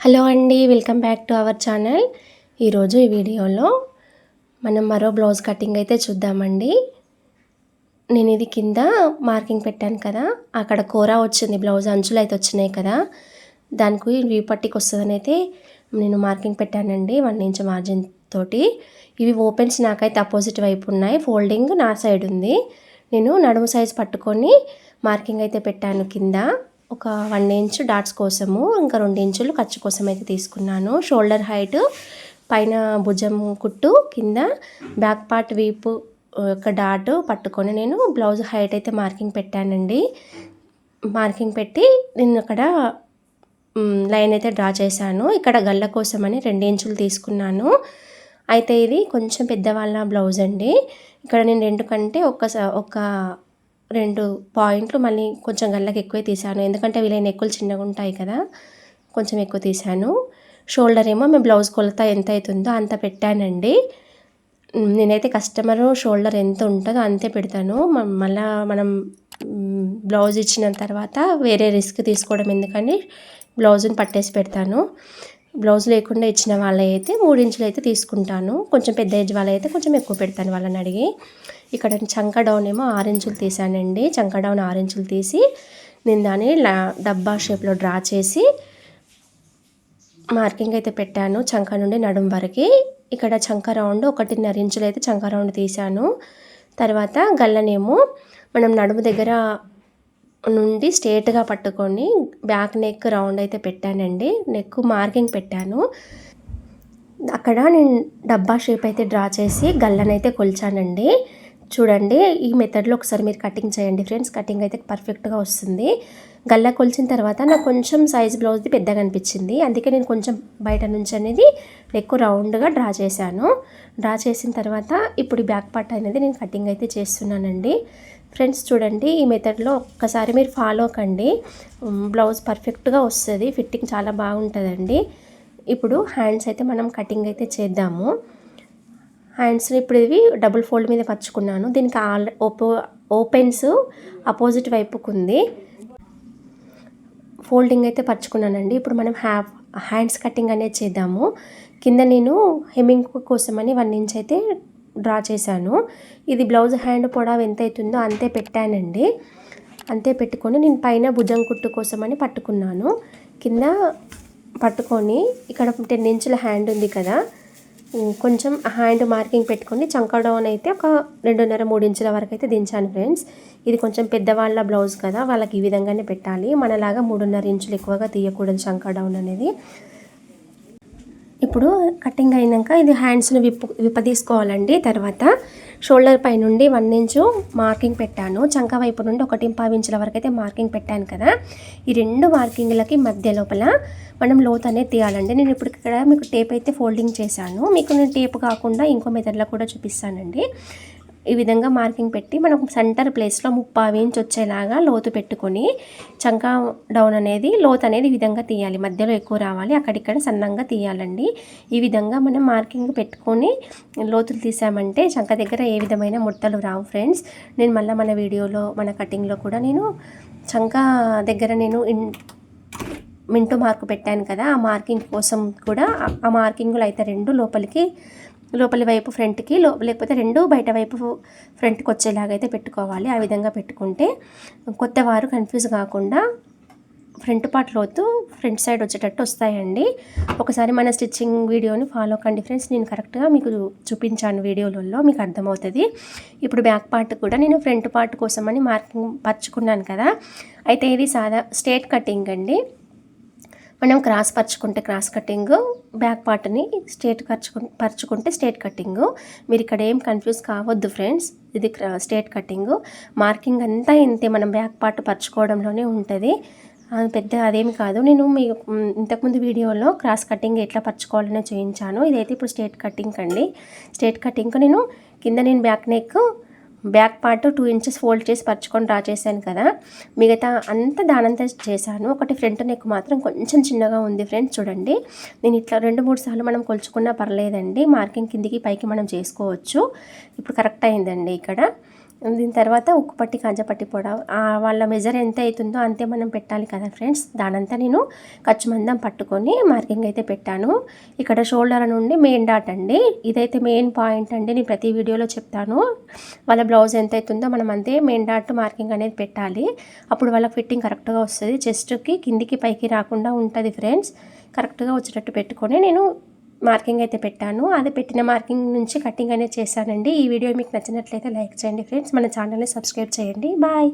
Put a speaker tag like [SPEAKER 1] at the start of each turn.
[SPEAKER 1] Hello అండి, welcome back to our channel. ఈరోజు ఈ వీడియోలో మనం మరో బ్లౌజ్ కటింగ్ అయితే చూద్దామండి. నేను ఇది కింద మార్కింగ్ పెట్టాను కదా, అక్కడ కోరా వచ్చింది, బ్లౌజ్ అంచులు అయితే వచ్చినాయి కదా, దానికి వీ పట్టికి వస్తుందని అయితే నేను మార్కింగ్ పెట్టానండి 1 ఇంచ్ మార్జిన్ తోటి. ఇవి ఓపెన్స్ నాకైతే అపోజిట్ వైపు ఉన్నాయి, ఫోల్డింగ్ నా సైడ్ ఉంది. నేను నడుము సైజ్ పట్టుకొని మార్కింగ్ అయితే పెట్టాను కింద. ఒక 1 ఇంచ్ డాట్స్ కోసము, ఇంకా 2 ఇంచులు ఖర్చు కోసం అయితే తీసుకున్నాను. షోల్డర్ హైట్, పైన భుజం కుట్టు, కింద బ్యాక్ పార్ట్ వీపు ఒక డాట్ పట్టుకొని నేను బ్లౌజ్ హైట్ అయితే మార్కింగ్ పెట్టానండి. మార్కింగ్ పెట్టి నేను అక్కడ లైన్ అయితే డ్రా చేశాను. ఇక్కడ గల్ల కోసమని 2 ఇంచులు తీసుకున్నాను. అయితే ఇది కొంచెం పెద్దవాళ్ళ బ్లౌజ్ అండి. ఇక్కడ నేను 2 కంటే ఒక 2 పాయింట్లు మళ్ళీ కొంచెం గల్లకి ఎక్కువ తీసాను, ఎందుకంటే వీళ్ళ నెక్కులు చిన్నగా ఉంటాయి కదా, కొంచెం ఎక్కువ తీసాను. షోల్డర్ ఏమో మేము బ్లౌజ్ కొలత ఎంత అవుతుందో అంత పెట్టానండి. నేనైతే కస్టమరు షోల్డర్ ఎంత ఉంటుందో అంతే పెడతాను. మళ్ళీ మనం బ్లౌజ్ ఇచ్చిన తర్వాత వేరే రిస్క్ తీసుకోవడం ఎందుకని బ్లౌజ్ని పట్టేసి పెడతాను. బ్లౌజ్ లేకుండా ఇచ్చిన వాళ్ళైతే 3 ఇంచులు అయితే తీసుకుంటాను. కొంచెం పెద్ద ఏజ్ వాళ్ళైతే కొంచెం ఎక్కువ పెడతాను వాళ్ళని అడిగి. ఇక్కడ చంక డౌన్ ఏమో 6 ఇంచులు తీసానండి. చంక డౌన్ 6 ఇంచులు తీసి నేను దాన్ని డబ్బా షేప్లో డ్రా చేసి మార్కింగ్ అయితే పెట్టాను చంక నుండి నడుం వరకు. ఇక్కడ చంక రౌండ్ 1.5 ఇంచులు అయితే చంక రౌండ్ తీసాను. తర్వాత గల్లనేమో మనం నడుము దగ్గర నుండి స్ట్రేట్గా పట్టుకొని బ్యాక్ నెక్ రౌండ్ అయితే పెట్టానండి. నెక్ మార్కింగ్ పెట్టాను. అక్కడ నేను డబ్బా షేప్ అయితే డ్రా చేసి గల్లనైతే కొలిచానండి. చూడండి, ఈ మెథడ్లో ఒకసారి మీరు కటింగ్ చేయండి ఫ్రెండ్స్, కటింగ్ అయితే పర్ఫెక్ట్గా వస్తుంది. గల్ల కొలిచిన తర్వాత నాకు కొంచెం సైజ్ బ్లౌజ్ది పెద్దగా అనిపించింది, అందుకే నేను కొంచెం బయట నుంచి అనేది నెక్ రౌండ్గా డ్రా చేశాను. డ్రా చేసిన తర్వాత ఇప్పుడు బ్యాక్ పార్ట్ అనేది నేను కటింగ్ అయితే చేస్తున్నానండి. ఫ్రెండ్స్ చూడండి, ఈ మెథడ్లో ఒక్కసారి మీరు ఫాలో కండి, బ్లౌజ్ పర్ఫెక్ట్గా వస్తుంది, ఫిట్టింగ్ చాలా బాగుంటుందండి. ఇప్పుడు హ్యాండ్స్ అయితే మనం కటింగ్ అయితే చేద్దాము. హ్యాండ్స్ని ఇప్పుడు ఇవి డబుల్ ఫోల్డ్ మీద పరుచుకున్నాను. దీనికి ఓపెన్స్ అపోజిట్ వైపుకు ఉంది, ఫోల్డింగ్ అయితే పరుచుకున్నానండి. ఇప్పుడు మనం హ్యాండ్స్ కటింగ్ అనేది చేద్దాము. కింద నేను హెమ్మింగ్ కోసమని 1 ఇంచ్ అయితే డ్రా చేశాను. ఇది బ్లౌజ్ హ్యాండ్ పొడవు ఎంత అవుతుందో అంతే పెట్టానండి. అంతే పెట్టుకొని నేను పైన భుజం కుట్టు కోసమని పట్టుకున్నాను. కింద పట్టుకొని ఇక్కడ 10 ఇంచుల హ్యాండ్ ఉంది కదా, కొంచెం హ్యాండ్ మార్కింగ్ పెట్టుకొని చంక డౌన్ అయితే ఒక 2.5-3 ఇంచుల వరకు అయితే దించాను ఫ్రెండ్స్. ఇది కొంచెం పెద్దవాళ్ళ బ్లౌజ్ కదా, వాళ్ళకి ఈ విధంగానే పెట్టాలి, మనలాగా 3.5 ఇంచులు ఎక్కువగా తీయకూడదు చంక డౌన్ అనేది. ఇప్పుడు కటింగ్ అయినాక ఇది హ్యాండ్స్ని విప్పదీసుకోవాలండి. తర్వాత షోల్డర్ పై నుండి 1 ఇంచు మార్కింగ్ పెట్టాను. చంక వైపు నుండి 1.5 ఇంచుల వరకు అయితే మార్కింగ్ పెట్టాను కదా, ఈ 2 మార్కింగ్లకి మధ్య లోపల మనం లోత్ అనేది తీయాలండి. నేను ఇప్పుడు ఇక్కడ మీకు టేప్ అయితే ఫోల్డింగ్ చేశాను, మీకు నేను టేప్ కాకుండా ఇంకో మెథడ్లో కూడా చూపిస్తానండి. ఈ విధంగా మార్కింగ్ పెట్టి మనం సెంటర్ ప్లేస్లో 3/4 ఇంచ్ వచ్చేలాగా లోతు పెట్టుకొని చంక డౌన్ అనేది లోతు అనేది ఈ విధంగా తీయాలి, మధ్యలో ఎక్కువ రావాలి, అక్కడిక్కడ సన్నంగా తీయాలండి. ఈ విధంగా మనం మార్కింగ్ పెట్టుకొని లోతులు తీసామంటే చంక దగ్గర ఏ విధమైన ముడతలు రావు ఫ్రెండ్స్. నేను మళ్ళీ మన వీడియోలో మన కటింగ్లో కూడా నేను చంక దగ్గర నేను మింటు మార్కు పెట్టాను కదా, ఆ మార్కింగ్ కోసం కూడా ఆ మార్కింగ్లు అయితే 2 లోపలి వైపు ఫ్రంట్కి, లేకపోతే 2 బయట వైపు ఫ్రంట్కి వచ్చేలాగా అయితే పెట్టుకోవాలి. ఆ విధంగా పెట్టుకుంటే కొత్త వారు కన్ఫ్యూజ్ కాకుండా ఫ్రంట్ పార్ట్ లోతు ఫ్రంట్ సైడ్ వచ్చేటట్టు వస్తాయండి. ఒకసారి మన స్టిచ్చింగ్ వీడియోని ఫాలో కండి ఫ్రెండ్స్, నేను కరెక్ట్గా మీకు చూపించాను వీడియోలలో, మీకు అర్థమవుతుంది. ఇప్పుడు బ్యాక్ పార్ట్ కూడా నేను ఫ్రంట్ పార్ట్ కోసమని మార్కింగ్ పరుచుకున్నాను కదా, అయితే ఇది స్ట్రేట్ కటింగ్ అండి. మనం క్రాస్ పరుచుకుంటే క్రాస్ కటింగ్, బ్యాక్ పార్ట్ని స్ట్రేట్ పరుచుకుంటే స్ట్రేట్ కటింగ్. మీరు ఇక్కడ ఏం కన్ఫ్యూజ్ కావద్దు ఫ్రెండ్స్, ఇది స్ట్రేట్ కటింగ్. మార్కింగ్ అంతా ఇంతే, మనం బ్యాక్ పార్ట్ పరుచుకోవడంలోనే ఉంటుంది, పెద్ద అదేమి కాదు. నేను మీకు ఇంతకుముందు వీడియోలో క్రాస్ కటింగ్ ఎట్లా పరుచుకోవాలనే చూపించాను. ఇదైతే ఇప్పుడు స్ట్రేట్ కటింగ్ అండి. స్ట్రేట్ కటింగ్ నేను కింద నేను బ్యాక్ పార్ట్ 2 ఇంచెస్ ఫోల్డ్ చేసి పరుచుకొని డ్రా చేశాను కదా, మిగతా అంతా దానంతా చేశాను. ఒకటి ఫ్రంట్ నెక్ మాత్రం కొంచెం చిన్నగా ఉంది ఫ్రెండ్స్. చూడండి, నేను ఇట్లా 2-3 సార్లు మనం కొలుచుకున్నా పర్లేదండి, మార్కింగ్ కిందికి పైకి మనం చేసుకోవచ్చు. ఇప్పుడు కరెక్ట్ అయిందండి. ఇక్కడ దీని తర్వాత ఉక్కు పట్టి కంచపట్టి పొడవు వాళ్ళ మెజర్ ఎంత అవుతుందో అంతే మనం పెట్టాలి కదా ఫ్రెండ్స్. దానంతా నేను ఖర్చుమందం పట్టుకొని మార్కింగ్ అయితే పెట్టాను. ఇక్కడ షోల్డర్ నుండి మెయిన్ డాట్ అండి, ఇదైతే మెయిన్ పాయింట్ అండి. నేను ప్రతి వీడియోలో చెప్తాను. వాళ్ళ బ్లౌజ్ ఎంత అవుతుందో మనం అంతే మెయిన్ డాట్ మార్కింగ్ అనేది పెట్టాలి. అప్పుడు వాళ్ళ ఫిట్టింగ్ కరెక్ట్గా వస్తుంది. చెస్ట్కి కిందికి పైకి రాకుండా ఉంటుంది ఫ్రెండ్స్. కరెక్ట్గా వచ్చేటట్టు పెట్టుకొని నేను మార్కింగ్ అయితే పెట్టాను. అది పెట్టిన మార్కింగ్ నుంచి కటింగ్ అనేది చేశానండి. ఈ వీడియో మీకు నచ్చినట్లయితే లైక్ చేయండి ఫ్రెండ్స్. మన ఛానల్ని సబ్స్క్రైబ్ చేయండి. బాయ్.